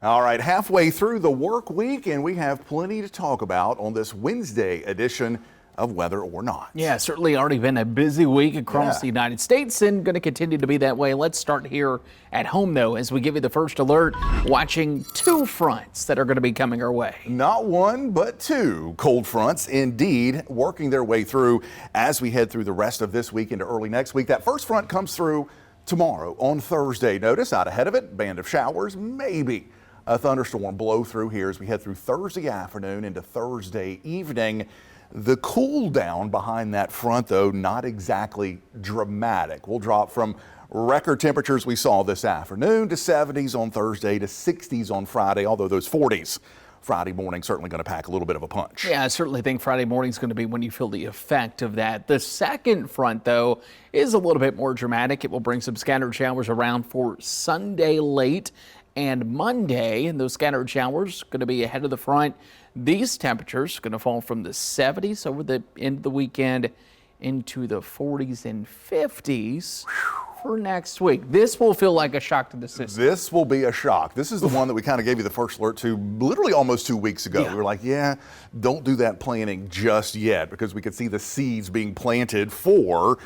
All right, halfway through the work week, and we have plenty to talk about on this Wednesday edition of Whether or Not. Yeah, certainly already been a busy week across the United States and going to continue to be that way. Let's start here at home, though, as we give you the first alert, watching two fronts that are going to be coming our way. Not one, but two cold fronts, indeed, working their way through as we head through the rest of this week into early next week. That first front comes through tomorrow on Thursday. Notice out ahead of it, band of showers, maybe a thunderstorm blow through here as we head through Thursday afternoon into Thursday evening. The cool down behind that front, though, not exactly dramatic. We'll drop from record temperatures we saw this afternoon to 70s on Thursday to 60s on Friday, although those 40s Friday morning certainly going to pack a little bit of a punch. Yeah, I certainly think Friday morning is going to be when you feel the effect of that. The second front, though, is a little bit more dramatic. It will bring some scattered showers around for Sunday late and Monday, and those scattered showers going to be ahead of the front. These temperatures are going to fall from the 70s over the end of the weekend into the 40s and 50s for next week. This will feel like a shock to the system. This will be a shock. This is the one that we kind of gave you the first alert to literally almost 2 weeks ago. We were like, yeah, don't do that planning just yet, because we could see the seeds being planted for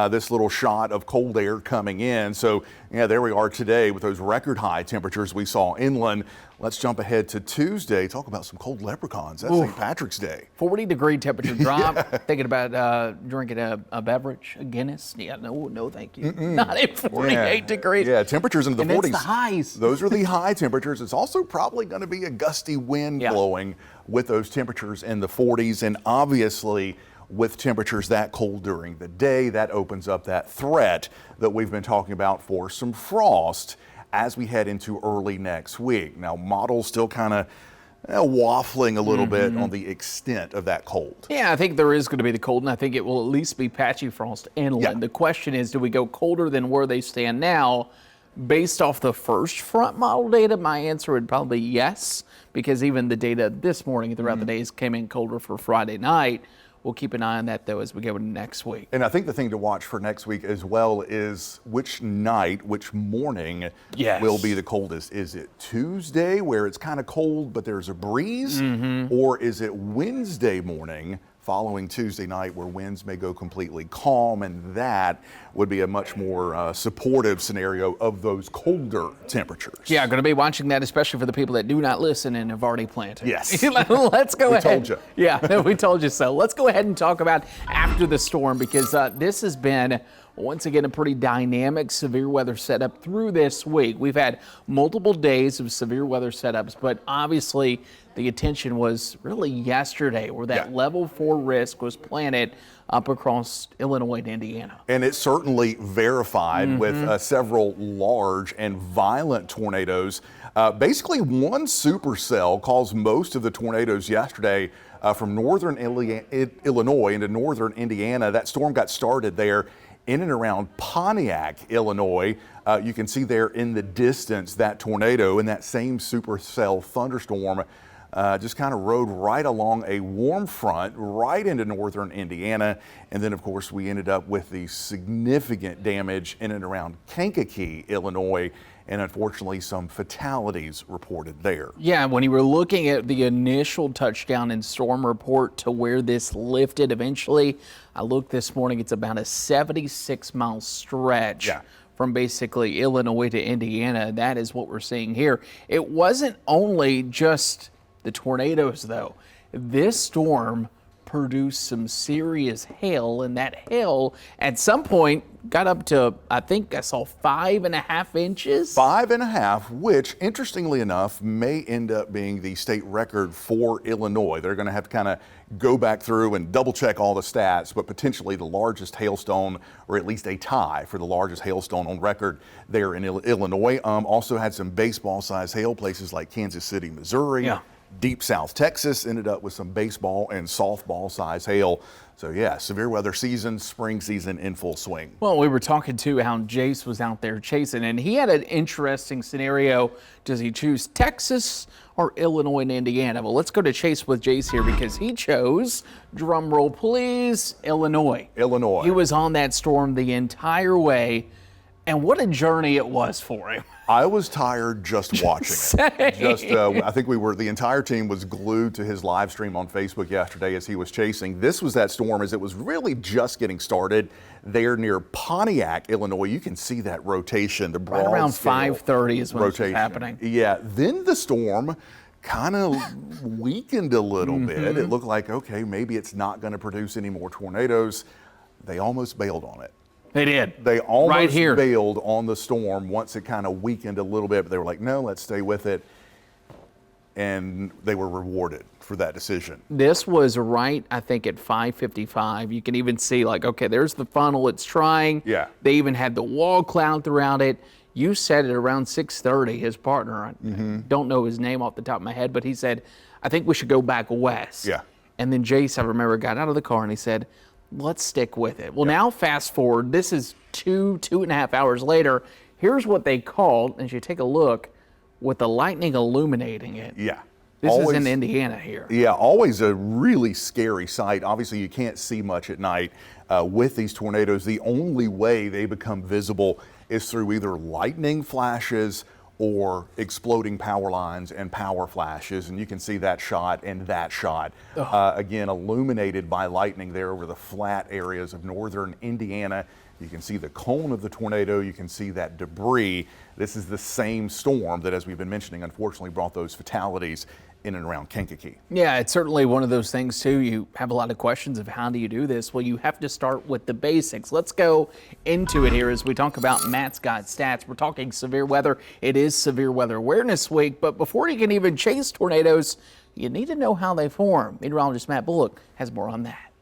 this little shot of cold air coming in. So yeah, there we are today with those record high temperatures we saw inland. Let's jump ahead to Tuesday. Talk about some cold leprechauns. That's St. Patrick's Day. 40-degree temperature drop. Thinking about drinking a beverage, a Guinness. Yeah, no, thank you. Not at 48 degrees. Yeah, temperatures into the 40s. It's the highs. Those are the high temperatures. It's also probably going to be a gusty wind blowing with those temperatures in the 40s. And obviously, with temperatures that cold during the day, that opens up that threat that we've been talking about for some frost as we head into early next week. Now, models still kind of waffling a little bit on the extent of that cold. Yeah, I think there is going to be the cold, and I think it will at least be patchy frost inland. The question is, do we go colder than where they stand now? Based off the first front model data, my answer would probably be yes, because even the data this morning throughout the days came in colder for Friday night. We'll keep an eye on that, though, as we go into next week. And I think the thing to watch for next week as well is which night, which morning will be the coldest. Is it Tuesday, where it's kind of cold but there's a breeze? Or is it Wednesday morning following Tuesday night, where winds may go completely calm, and that would be a much more supportive scenario of those colder temperatures? Yeah, going to be watching that, especially for the people that do not listen and have already planted. Yes. Let's go ahead. We told you. Yeah, we told you so. Let's go ahead and talk about after the storm, because this has been, once again, a pretty dynamic severe weather setup through this week. We've had multiple days of severe weather setups, but obviously the attention was really yesterday, where that level 4 risk was planted up across Illinois and Indiana. And it certainly verified with several large and violent tornadoes. Basically, one supercell caused most of the tornadoes yesterday from northern Illinois into northern Indiana. That storm got started there in and around Pontiac, Illinois. You can see there in the distance that tornado, and that same supercell thunderstorm just kind of rode right along a warm front right into northern Indiana. And then, of course, we ended up with the significant damage in and around Kankakee, Illinois, and unfortunately some fatalities reported there. Yeah, when you were looking at the initial touchdown and storm report to where this lifted eventually, I looked this morning, it's about a 76-mile stretch from basically Illinois to Indiana. That is what we're seeing here. It wasn't only just the tornadoes, though. This storm produced some serious hail, and that hail at some point got up to, I think I saw 5.5 inches. 5.5, which interestingly enough may end up being the state record for Illinois. They're going to have to kind of go back through and double check all the stats, but potentially the largest hailstone, or at least a tie for the largest hailstone on record there in Illinois. Also had some baseball sized hail, places like Kansas City, Missouri. Deep South Texas ended up with some baseball and softball size hail. So yeah, severe weather season, spring season in full swing. Well, we were talking to how Jace was out there chasing, and he had an interesting scenario. Does he choose Texas or Illinois and Indiana? Well, let's go to Chase with Jace here, because he chose, drum roll please, Illinois. Illinois. He was on that storm the entire way. And what a journey it was for him. I was tired just watching it. I think the entire team was glued to his live stream on Facebook yesterday as he was chasing. This was that storm as it was really just getting started there near Pontiac, Illinois. You can see that rotation, the broad Right around scale 5:30 is when rotation. it was happening. Yeah, then the storm kind of weakened a little bit. It looked like, okay, maybe it's not going to produce any more tornadoes. They almost bailed on it. They did. They almost right here. bailed on the storm once it kind of weakened a little bit, but they were like, no, let's stay with it. And they were rewarded for that decision. This was right, I think, at 5:55. You can even see, like, okay, there's the funnel. It's trying. Yeah. They even had the wall cloud throughout it. You said it around 6:30, his partner, I don't know his name off the top of my head, but he said, I think we should go back west. Yeah. And then Jace, I remember, got out of the car and he said, let's stick with it. Well, now fast forward, this is 2.5 hours later. Here's what they called, as you take a look, with the lightning illuminating it. Yeah. This is in Indiana here. Yeah, always a really scary sight. Obviously, you can't see much at night with these tornadoes. The only way they become visible is through either lightning flashes or exploding power lines and power flashes. And you can see that shot and that shot, again, illuminated by lightning there over the flat areas of northern Indiana. You can see the cone of the tornado. You can see that debris. This is the same storm that, as we've been mentioning, unfortunately brought those fatalities in and around Kankakee. Yeah, it's certainly one of those things too. You have a lot of questions of how do you do this? Well, you have to start with the basics. Let's go into it here as we talk about Matt's got stats. We're talking severe weather. It is Severe Weather Awareness Week, but before you can even chase tornadoes, you need to know how they form. Meteorologist Matt Bullock has more on that.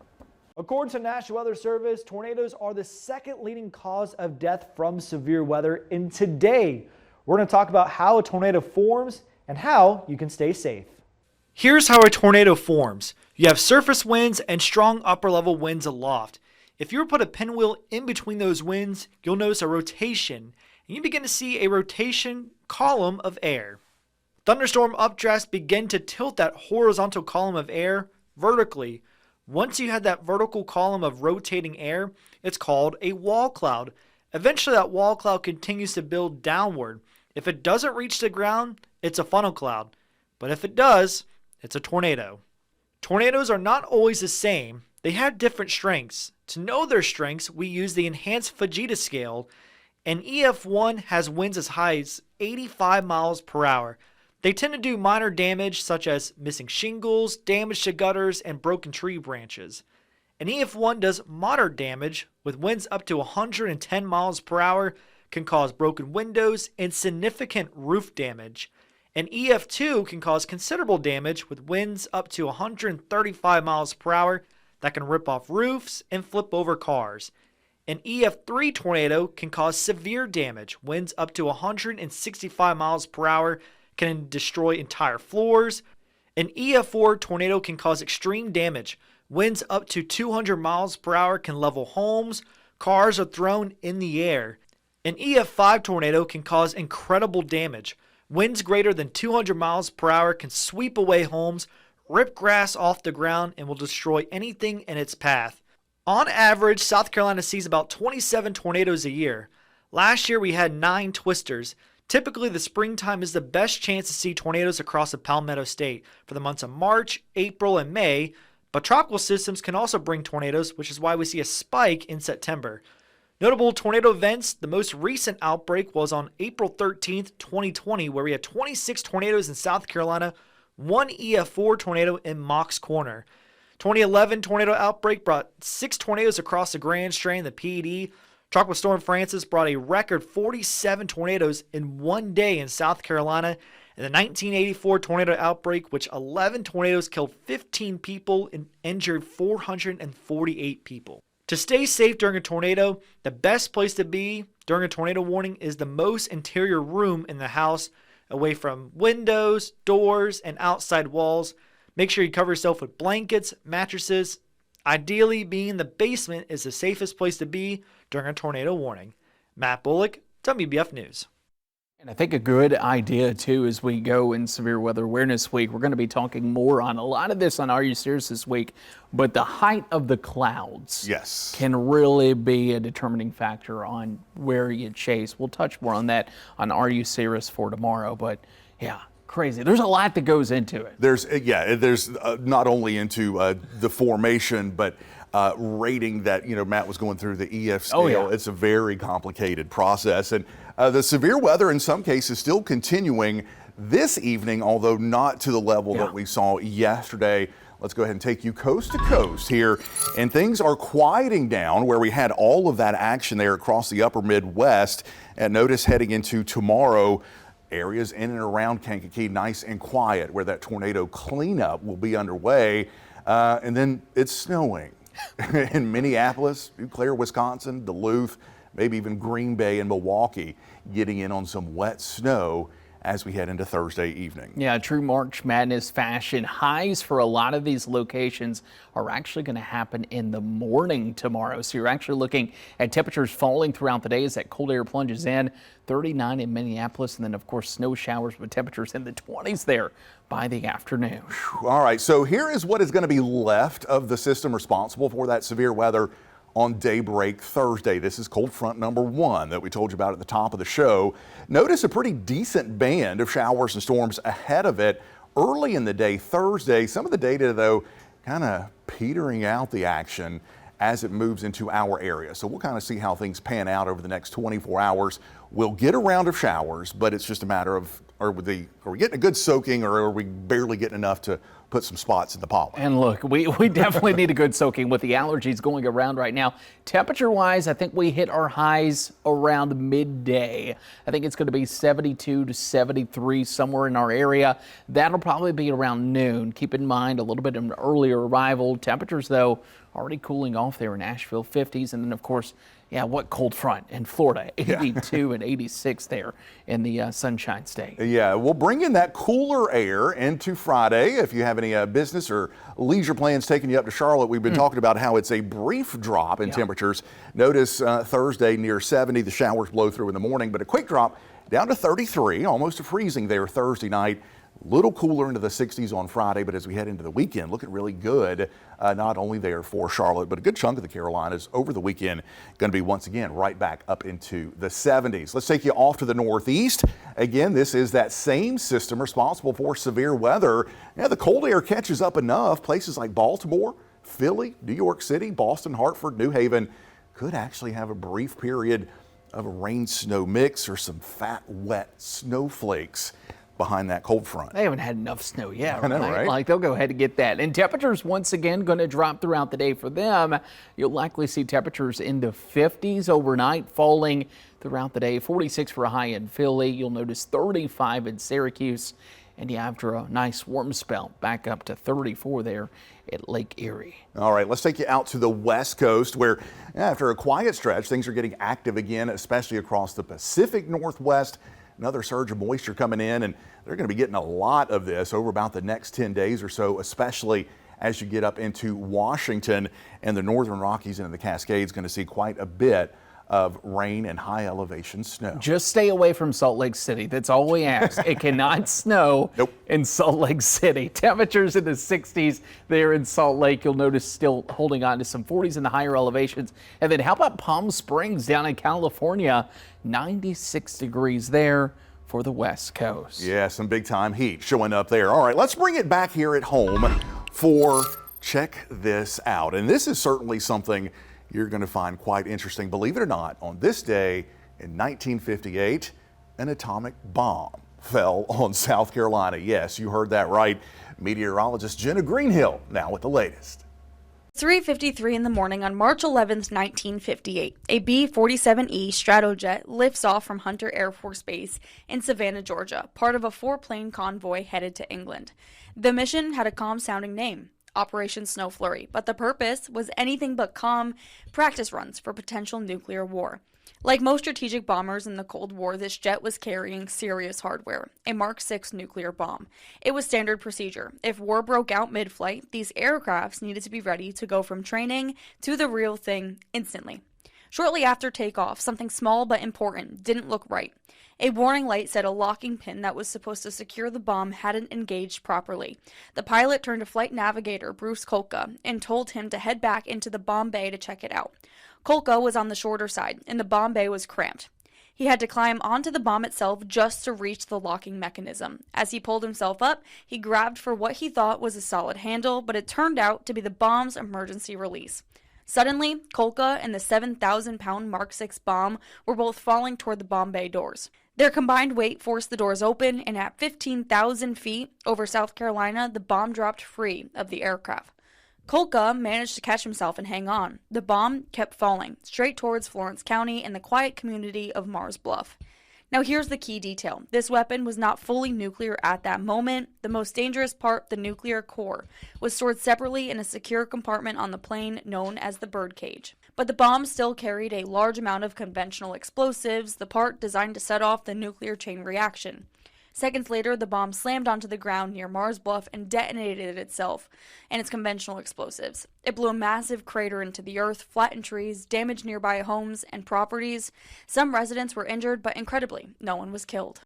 According to National Weather Service, tornadoes are the second leading cause of death from severe weather. And today, we're going to talk about how a tornado forms and how you can stay safe. Here's how a tornado forms. You have surface winds and strong upper level winds aloft. If you were to put a pinwheel in between those winds, you'll notice a rotation, and you begin to see a rotation column of air. Thunderstorm updrafts begin to tilt that horizontal column of air vertically. Once you have that vertical column of rotating air, it's called a wall cloud. Eventually that wall cloud continues to build downward. If it doesn't reach the ground, it's a funnel cloud. But if it does, it's a tornado. Tornadoes are not always the same. They have different strengths. To know their strengths, we use the enhanced Fujita scale. An EF1 has winds as high as 85 miles per hour. They tend to do minor damage such as missing shingles, damage to gutters, and broken tree branches. An EF1 does moderate damage with winds up to 110 miles per hour, can cause broken windows and significant roof damage. An EF2 can cause considerable damage with winds up to 135 miles per hour that can rip off roofs and flip over cars. An EF3 tornado can cause severe damage. Winds up to 165 miles per hour can destroy entire floors. An EF4 tornado can cause extreme damage. Winds up to 200 miles per hour can level homes. Cars are thrown in the air. An EF5 tornado can cause incredible damage. Winds greater than 200 miles per hour can sweep away homes, rip grass off the ground, and will destroy anything in its path. On average, South Carolina sees about 27 tornadoes a year. Last year we had 9 twisters. Typically, the springtime is the best chance to see tornadoes across the Palmetto State for the months of March, April, and May, but tropical systems can also bring tornadoes, which is why we see a spike in September. Notable tornado events, the most recent outbreak was on April 13th, 2020, where we had 26 tornadoes in South Carolina, 1 EF4 tornado in Mox Corner. 2011 tornado outbreak brought 6 tornadoes across the Grand Strand, the PED. Tropical Storm Francis brought a record 47 tornadoes in one day in South Carolina. And the 1984 tornado outbreak, which 11 tornadoes killed 15 people and injured 448 people. To stay safe during a tornado, the best place to be during a tornado warning is the most interior room in the house, away from windows, doors, and outside walls. Make sure you cover yourself with blankets, mattresses. Ideally, being in the basement is the safest place to be during a tornado warning. Matt Bullock, WBF News. And I think a good idea, too, as we go in Severe Weather Awareness Week, we're going to be talking more on a lot of this on Are You Serious this week, but the height of the clouds can really be a determining factor on where you chase. We'll touch more on that on Are You Serious for tomorrow, but yeah, crazy. There's a lot that goes into it. There's not only into the formation, but rating that, Matt was going through the EF scale. Oh, yeah. It's a very complicated process. And the severe weather in some cases still continuing this evening, although not to the level that we saw yesterday. Let's go ahead and take you coast to coast here. And things are quieting down where we had all of that action there across the upper Midwest. And notice heading into tomorrow, areas in and around Kankakee nice and quiet where that tornado cleanup will be underway. And then it's snowing in Minneapolis, Eau Claire, Wisconsin, Duluth, maybe even Green Bay and Milwaukee, getting in on some wet snow as we head into Thursday evening. Yeah, true March Madness fashion. Highs for a lot of these locations are actually going to happen in the morning tomorrow. So you're actually looking at temperatures falling throughout the day as that cold air plunges in. 39 in Minneapolis, and then of course snow showers with temperatures in the 20s there by the afternoon. All right, so here is what is going to be left of the system responsible for that severe weather on daybreak Thursday. This is cold front number 1 that we told you about at the top of the show. Notice a pretty decent band of showers and storms ahead of it early in the day Thursday. Some of the data, though, kind of petering out the action as it moves into our area. So we'll kind of see how things pan out over the next 24 hours. We'll get a round of showers, but it's just a matter of are we getting a good soaking, or are we barely getting enough to put some spots in the pollen? And look, we definitely need a good soaking with the allergies going around right now. Temperature-wise, I think we hit our highs around midday. I think it's going to be 72 to 73 somewhere in our area. That'll probably be around noon. Keep in mind a little bit of an earlier arrival. Temperatures, though, already cooling off there in Asheville, 50s. And then, of course, what cold front in Florida, 82 and 86 there in the Sunshine State. Yeah, we'll bring in that cooler air into Friday. If you have any business or leisure plans taking you up to Charlotte, we've been talking about how it's a brief drop in temperatures. Notice Thursday near 70, the showers blow through in the morning, but a quick drop down to 33, almost a freezing there Thursday night. Little cooler into the 60s on Friday, but as we head into the weekend, looking really good, not only there for Charlotte, but a good chunk of the Carolinas over the weekend going to be once again right back up into the 70s. Let's take you off to the northeast. Again, this is that same system responsible for severe weather. The cold air catches up enough. Places like Baltimore, Philly, New York City, Boston, Hartford, New Haven could actually have a brief period of a rain-snow mix or some fat, wet snowflakes behind that cold front. They haven't had enough snow yet, I know, right? Like they'll go ahead and get that. And temperatures once again going to drop throughout the day for them. You'll likely see temperatures in the 50s overnight, falling throughout the day. 46 for a high in Philly. You'll notice 35 in Syracuse. And after a nice warm spell, back up to 34 there at Lake Erie. All right, let's take you out to the West Coast where after a quiet stretch, things are getting active again, especially across the Pacific Northwest. Another surge of moisture coming in, and they're going to be getting a lot of this over about the next 10 days or so, especially as you get up into Washington and the Northern Rockies and the Cascades. Going to see quite a bit of rain and high elevation snow. Just stay away from Salt Lake City. That's all we ask. It cannot snow in Salt Lake City. Temperatures in the 60s there in Salt Lake. You'll notice still holding on to some 40s in the higher elevations. And then how about Palm Springs down in California? 96 degrees there for the West Coast. Yeah, some big time heat showing up there. All right, let's bring it back here at home for Check This Out. And this is certainly something you're going to find quite interesting. Believe it or not, on this day in 1958, an atomic bomb fell on South Carolina. Yes, you heard that right. Meteorologist Jenna Greenhill now with the latest. 3:53 in the morning on March 11th, 1958, a B-47E Stratojet lifts off from Hunter Air Force Base in Savannah, Georgia, part of a 4-plane convoy headed to England. The mission had a calm-sounding name, Operation Snow Flurry, but the purpose was anything but calm practice runs for potential nuclear war. Like most strategic bombers in the Cold War, this jet was carrying serious hardware, a Mark 6 nuclear bomb. It was standard procedure. If war broke out mid-flight, these aircrafts needed to be ready to go from training to the real thing instantly. Shortly after takeoff, something small but important didn't look right. A warning light said a locking pin that was supposed to secure the bomb hadn't engaged properly. The pilot turned to flight navigator Bruce Kolka and told him to head back into the bomb bay to check it out. Kolka was on the shorter side, and the bomb bay was cramped. He had to climb onto the bomb itself just to reach the locking mechanism. As he pulled himself up, he grabbed for what he thought was a solid handle, but it turned out to be the bomb's emergency release. Suddenly, Kolka and the 7,000-pound Mark 6 bomb were both falling toward the bomb bay doors. Their combined weight forced the doors open, and at 15,000 feet over South Carolina, the bomb dropped free of the aircraft. Kolka managed to catch himself and hang on. The bomb kept falling, straight towards Florence County and the quiet community of Mars Bluff. Now here's the key detail. This weapon was not fully nuclear at that moment. The most dangerous part, the nuclear core, was stored separately in a secure compartment on the plane known as the birdcage. But the bomb still carried a large amount of conventional explosives, the part designed to set off the nuclear chain reaction. Seconds later, the bomb slammed onto the ground near Mars Bluff and detonated itself and its conventional explosives. It blew a massive crater into the earth, flattened trees, damaged nearby homes and properties. Some residents were injured, but incredibly, no one was killed.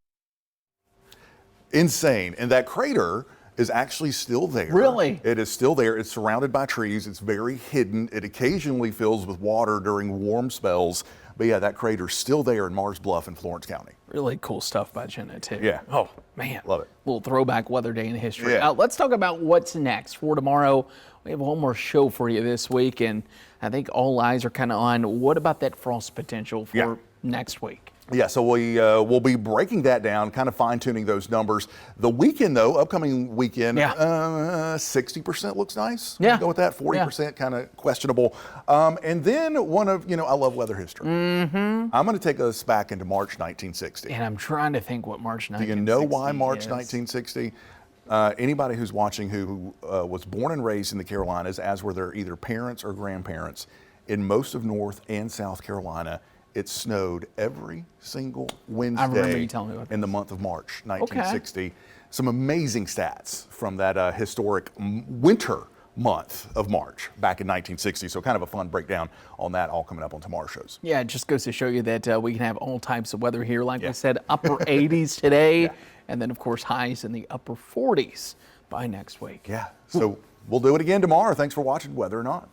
Insane. And that crater is actually still there. Really? It is still there. It's surrounded by trees. It's very hidden. It occasionally fills with water during warm spells. But yeah, that crater's still there in Mars Bluff in Florence County. Really cool stuff by Jenna, too. Yeah. Oh, man. Love it. Little throwback weather day in history. Yeah. Let's talk about what's next for tomorrow. We have one more show for you this week, and I think all eyes are kind of on what about that frost potential for next week? Yeah, so we'll be breaking that down, kind of fine-tuning those numbers. The weekend, though, upcoming weekend, 60% looks nice. Yeah. Go with that. 40% kind of questionable. And then one of, I love weather history. I'm going to take us back into March 1960. And I'm trying to think what March 1960 Do you know why March is. 1960? Anybody who's watching who was born and raised in the Carolinas, as were their either parents or grandparents, in most of North and South Carolina, it snowed every single Wednesday in the month of March 1960. Okay. Some amazing stats from that historic winter month of March back in 1960. So kind of a fun breakdown on that, all coming up on tomorrow's shows. Yeah, it just goes to show you that we can have all types of weather here. Like we said, upper 80s today, and then of course highs in the upper 40s by next week. Yeah, so we'll do it again tomorrow. Thanks for watching Whether or Not.